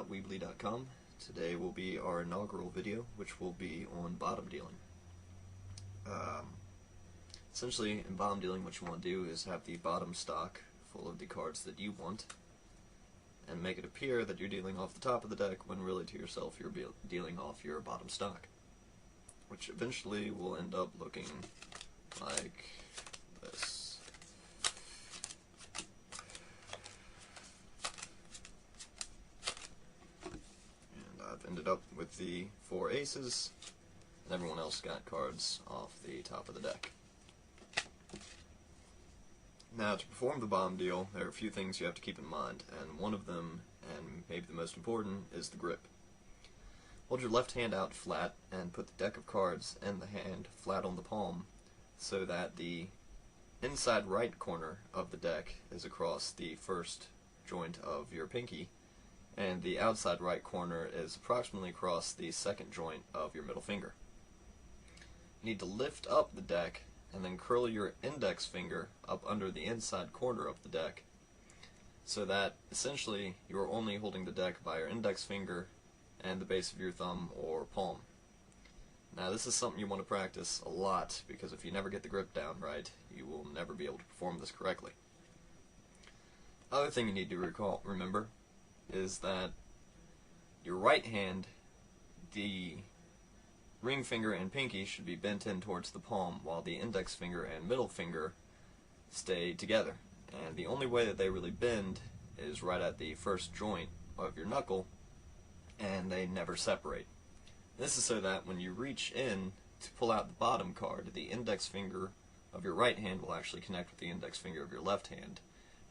www.weebly.com. Today will be our inaugural video, which will be on bottom dealing. Essentially, in bottom dealing, what you want to do is have the bottom stock full of the cards that you want, and make it appear that you're dealing off the top of the deck when really to yourself you're dealing off your bottom stock, which eventually will end up looking like this. And I've ended up with the 4 aces, and everyone else got cards off the top of the deck. Now, to perform the bottom deal, there are a few things you have to keep in mind, and one of them, and maybe the most important, is the grip. Hold your left hand out flat and put the deck of cards and the hand flat on the palm so that the inside right corner of the deck is across the first joint of your pinky, and the outside right corner is approximately across the second joint of your middle finger. You need to lift up the deck and then curl your index finger up under the inside corner of the deck so that essentially you are only holding the deck by your index finger and the base of your thumb or palm. Now, this is something you want to practice a lot, because if you never get the grip down right, you will never be able to perform this correctly. Other thing you need to remember is that your right hand, the ring finger and pinky should be bent in towards the palm, while the index finger and middle finger stay together. And the only way that they really bend is right at the first joint of your knuckle, and they never separate. This is so that when you reach in to pull out the bottom card, the index finger of your right hand will actually connect with the index finger of your left hand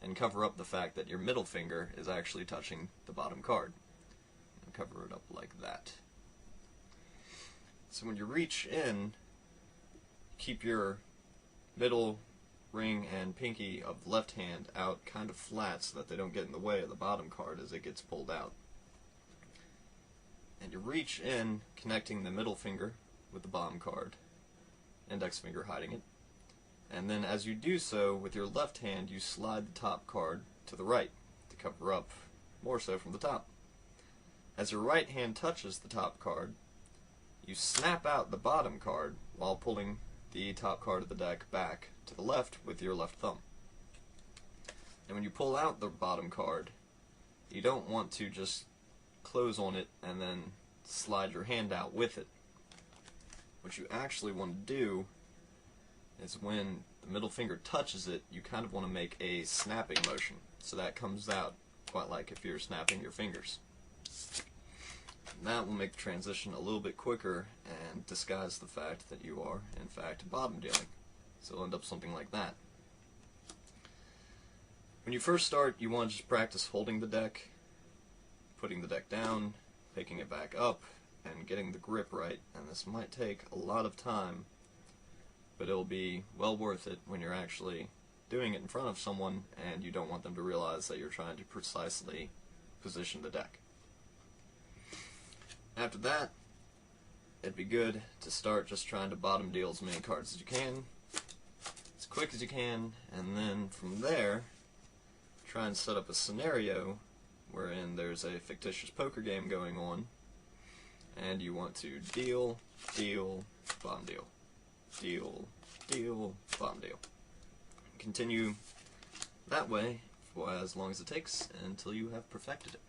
and cover up the fact that your middle finger is actually touching the bottom card. And cover it up like that. So when you reach in, keep your middle ring and pinky of the left hand out kind of flat so that they don't get in the way of the bottom card as it gets pulled out. And you reach in, connecting the middle finger with the bottom card, index finger hiding it. And then as you do so, with your left hand, you slide the top card to the right to cover up more so from the top. As your right hand touches the top card, you snap out the bottom card while pulling the top card of the deck back to the left with your left thumb. And when you pull out the bottom card, you don't want to just close on it and then slide your hand out with it. What you actually want to do is when the middle finger touches it, you kind of want to make a snapping motion, so that comes out quite like if you're snapping your fingers. That will make the transition a little bit quicker and disguise the fact that you are, in fact, bottom dealing. So it'll end up something like that. When you first start, you want to just practice holding the deck, putting the deck down, picking it back up, and getting the grip right. And this might take a lot of time, but it'll be well worth it when you're actually doing it in front of someone and you don't want them to realize that you're trying to precisely position the deck. After that, it'd be good to start just trying to bottom deal as many cards as you can, as quick as you can, and then from there, try and set up a scenario wherein there's a fictitious poker game going on, and you want to deal, deal, bottom deal, deal, deal, bottom deal. Continue that way for as long as it takes until you have perfected it.